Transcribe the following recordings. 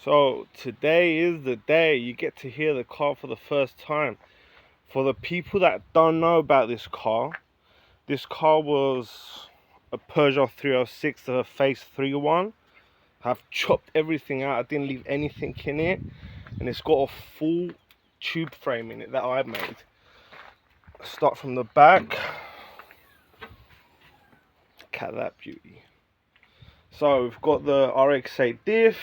So today is the day you get to hear the car for the first time. For the people that don't know about this car was a Peugeot 306, the Face 31. I've chopped everything out, I didn't leave anything in it, and it's got a full tube frame in it that I made. Start from the back. Look at that beauty. So we've got the RX-8 diff,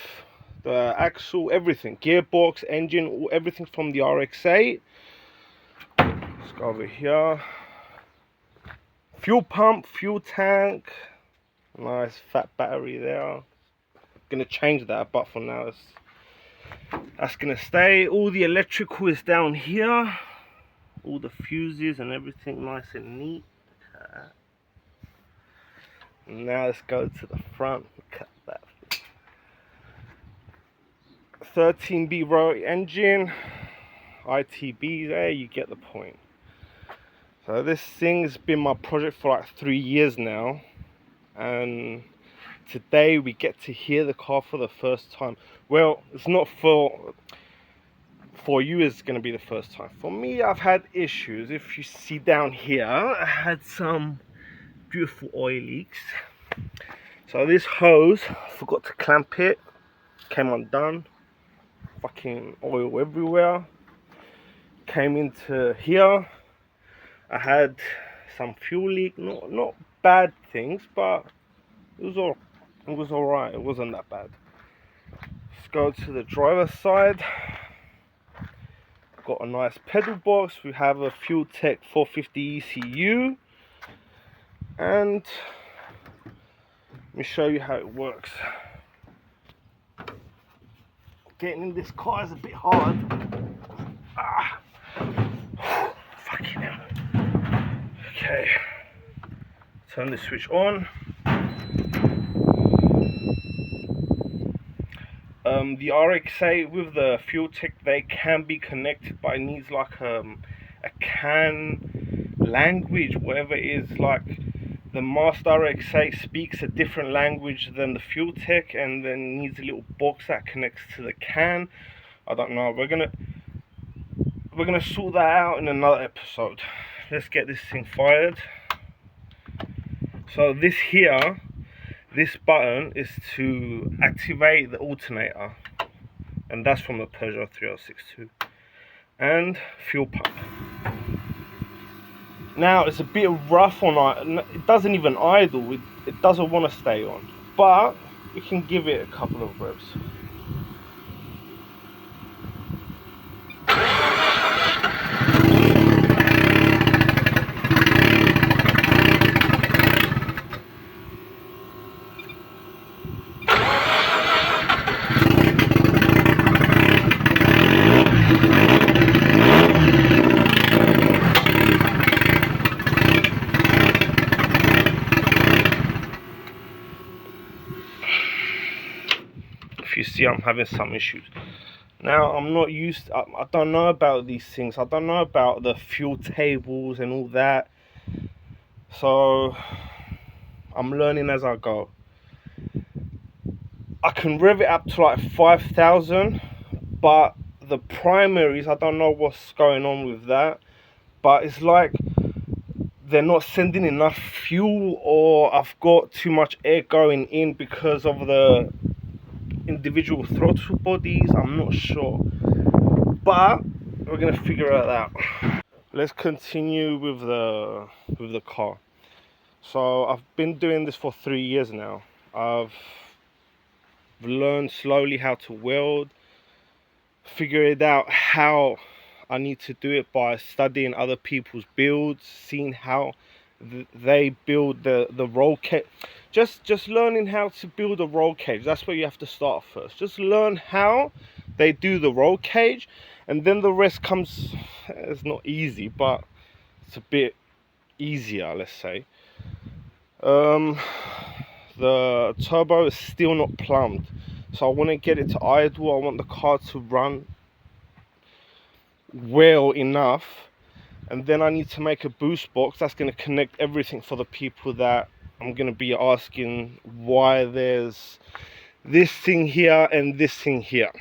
the axle, everything, gearbox, engine, everything from the RX-8. Let's go over here. Fuel pump, fuel tank, nice fat battery there. Gonna change that, but for now that's gonna stay. All the electrical is down here, all the fuses and everything nice and neat. Now let's go to the front. Look at that 13B rotary engine, ITB there, you get the point. So this thing's been my project for like 3 years now, and today we get to hear the car for the first time. Well, it's not for you, it's going to be the first time. For me, I've had issues. If you see down here, I had some beautiful oil leaks. So this hose, forgot to clamp it, came undone, fucking oil everywhere. Came into here, I had some fuel leak, not bad things, but it was all right. It wasn't that bad. Let's go to the driver's side. Got a nice pedal box. We have a Fuel Tech 450 ECU, and let me show you how it works. Getting in this car is a bit hard. Fucking hell. Okay, turn the switch on. The RX-8 with the Fuel Tech, they can be connected, but it needs like a CAN language, whatever it is. Like the Master RX-8 speaks a different language than the Fuel Tech, and then needs a little box that connects to the CAN. I don't know. We're gonna sort that out in another episode. Let's get this thing fired. So this here, this button is to activate the alternator, and that's from the Peugeot 306 too. And fuel pump. Now it's a bit rough on it doesn't even idle, it doesn't want to stay on, but we can give it a couple of revs. If you see, I'm having some issues. Now I'm not used, I don't know about these things. I don't know about the fuel tables and all that. So I'm learning as I go. I can rev it up to like 5,000, but the primaries, I don't know what's going on with that. But it's like they're not sending enough fuel, or I've got too much air going in because of the individual throttle bodies. I'm not sure, but we're gonna figure it out. Let's continue with the car. So I've been doing this for 3 years now. I've learned slowly how to weld, figured out how I need to do it by studying other people's builds, seeing how they build the roll cage. Just learning how to build a roll cage. That's where you have to start first. Just learn how they do the roll cage, and then the rest comes. It's not easy, but it's a bit easier, let's say. The turbo is still not plumbed, so I want to get it to idle. I want the car to run well enough, and then I need to make a boost box that's going to connect everything for the people that I'm going to be asking why there's this thing here and this thing here.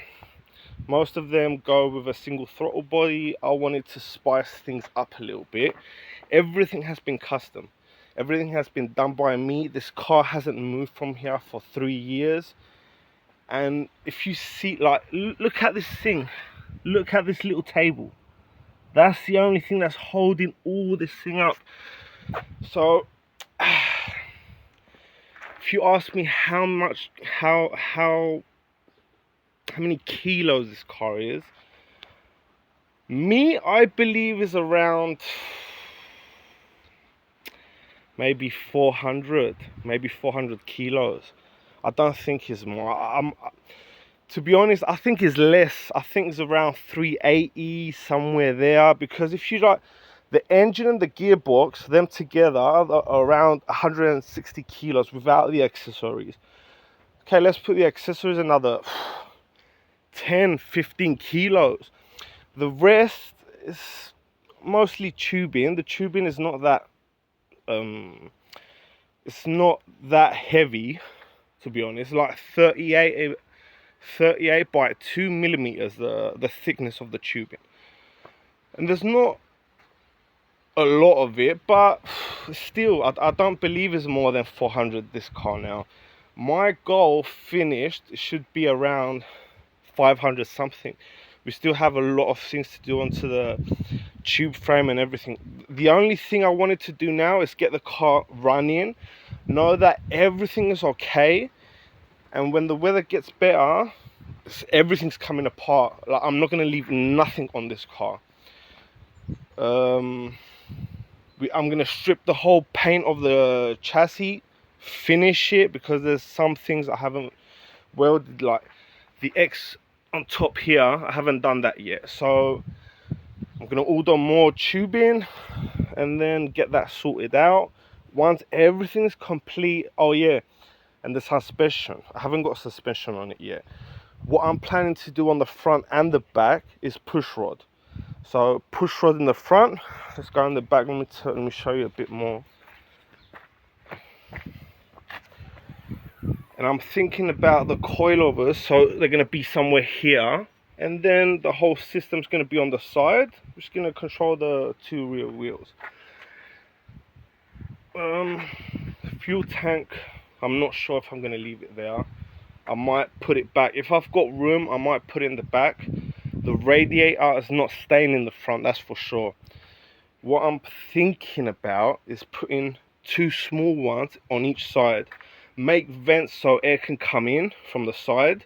Most of them go with a single throttle body. I wanted to spice things up a little bit. Everything has been custom. Everything has been done by me. This car hasn't moved from here for 3 years. And if you see, like, look at this thing. Look at this little table. That's the only thing that's holding all this thing up. So, if you ask me how many kilos this car is, I believe is around maybe 400 kilos. I don't think it's more. To be honest, I think it's less. I think it's around 380, somewhere there, because if you like the engine and the gearbox, them together are around 160 kilos without the accessories. Okay, let's put the accessories another 10-15 kilos. The rest is mostly tubing. The tubing is not that it's not that heavy, to be honest. Like 38 by 2 millimeters, the thickness of the tubing, and there's not a lot of it, but still, I don't believe it's more than 400 this car now. My goal finished should be around 500 something. We still have a lot of things to do onto the tube frame and everything. The only thing I wanted to do now is get the car running, know that everything is okay, and when the weather gets better, everything's coming apart. Like, I'm not going to leave nothing on this car. I'm going to strip the whole paint of the chassis, finish it, because there's some things I haven't welded, like the X on top here. I haven't done that yet, so I'm going to order more tubing and then get that sorted out. Once everything's complete, oh yeah, and the suspension, I haven't got suspension on it yet. What I'm planning to do on the front and the back is push rod. So push rod in the front. Let's go in the back. Let me show you a bit more. And I'm thinking about the coilovers, so they're going to be somewhere here, and then the whole system's going to be on the side, which is going to control the 2 rear wheels. Fuel tank, I'm not sure if I'm going to leave it there. I might put it back. If I've got room, I might put it in the back. The radiator is not staying in the front, that's for sure. What I'm thinking about is putting 2 small ones on each side. Make vents so air can come in from the side.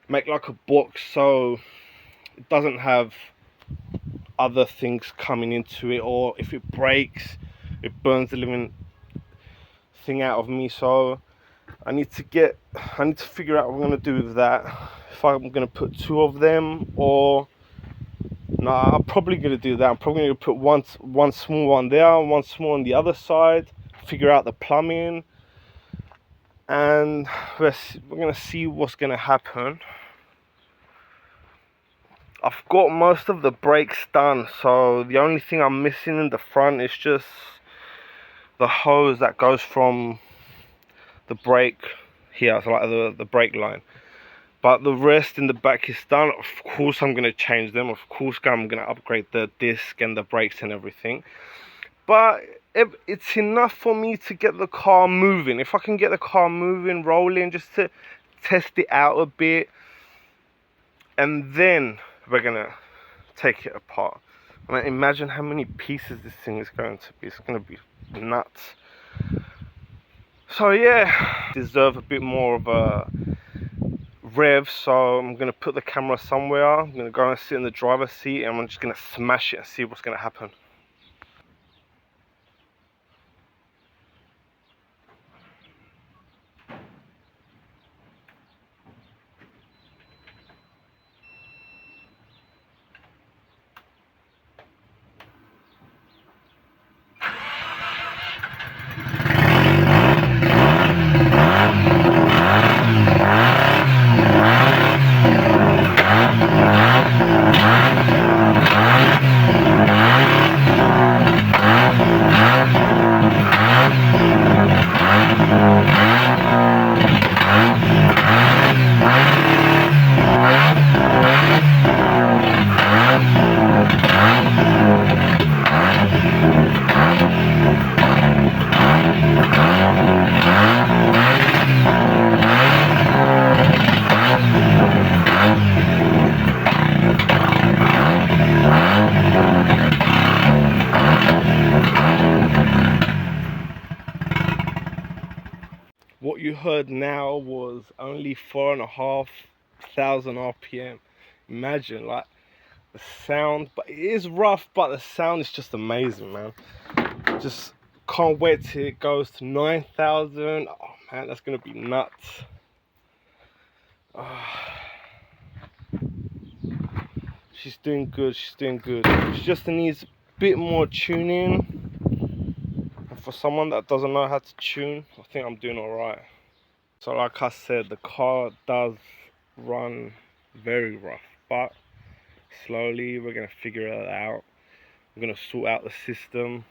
Make like a box so it doesn't have other things coming into it, or if it breaks, it burns the living thing out of me. So I need to figure out what I'm going to do with that. If I'm going to put 2 of them, or nah, I'm probably going to do that. I'm probably going to put one small one there, one small on the other side, figure out the plumbing, and we're going to see what's going to happen. I've got most of the brakes done, so the only thing I'm missing in the front is just the hose that goes from the brake here, so like the brake line. But the rest in the back is done. Of course I'm going to change them. Of course I'm going to upgrade the disc and the brakes and everything. But it's enough for me to get the car moving. If I can get the car moving, rolling, just to test it out a bit, and then we're going to take it apart. I mean, imagine how many pieces this thing is going to be. It's going to be nuts. So yeah, deserve a bit more of a rev, so I'm going to put the camera somewhere. I'm going to go and sit in the driver's seat, and I'm just going to smash it and see what's going to happen. heard now was only 4,500 RPM. Imagine, like, the sound, but it is rough, but the sound is just amazing, man. Just can't wait till it goes to 9,000. Oh man, that's gonna be nuts. She's doing good, she's doing good. She just needs a bit more tuning. And for someone that doesn't know how to tune, I think I'm doing alright. So like I said, the car does run very rough, but slowly we're gonna figure it out. We're gonna sort out the system,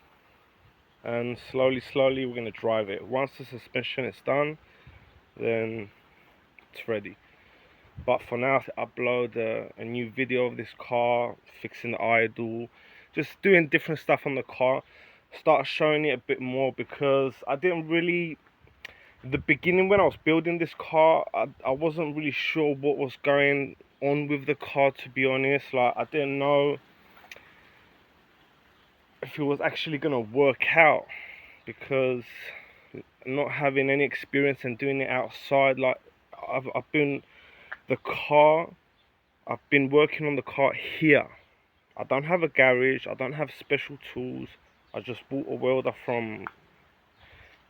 and slowly we're gonna drive it. Once the suspension is done, then it's ready. But for now, to upload a new video of this car, fixing the idle, just doing different stuff on the car, start showing it a bit more, because I didn't really, in the beginning when I was building this car, I wasn't really sure what was going on with the car, to be honest. Like, I didn't know if it was actually gonna work out, because not having any experience and doing it outside, like I've been working on the car here. I don't have a garage, I don't have special tools. I just bought a welder from,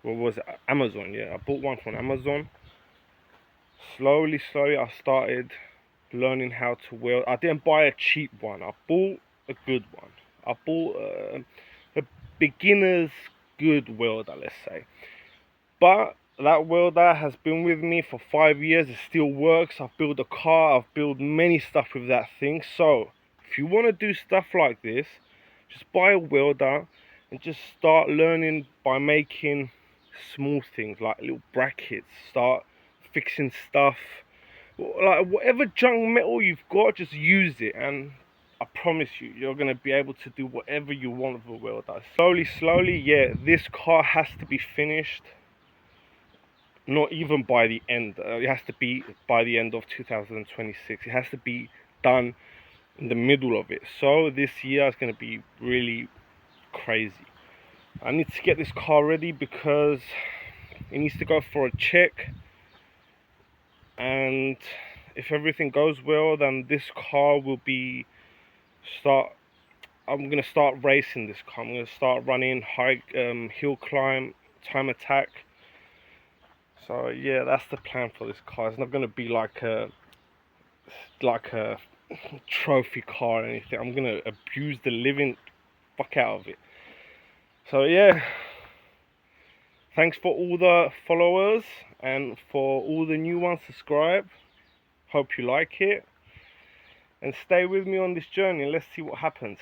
what was it, Amazon. Yeah, I bought one from Amazon. Slowly I started learning how to weld. I didn't buy a cheap one, I bought a good one. I bought a beginner's good welder, let's say. But that welder has been with me for 5 years. It still works. I've built a car, I've built many stuff with that thing. So if you want to do stuff like this, just buy a welder and just start learning by making small things like little brackets. Start fixing stuff, like whatever junk metal you've got, just use it, and I promise you, you're going to be able to do whatever you want with a welder. Slowly, yeah, this car has to be finished. Not even by the end. It has to be by the end of 2026. It has to be done in the middle of it. So this year is going to be really crazy. I need to get this car ready because it needs to go for a check. And if everything goes well, then this car will be I'm going to start racing this car. I'm going to start running high hill climb, time attack. So yeah, that's the plan for this car. It's not going to be like a trophy car or anything. I'm going to abuse the living fuck out of it. So yeah, thanks for all the followers, and for all the new ones, subscribe. Hope you like it, and stay with me on this journey. Let's see what happens.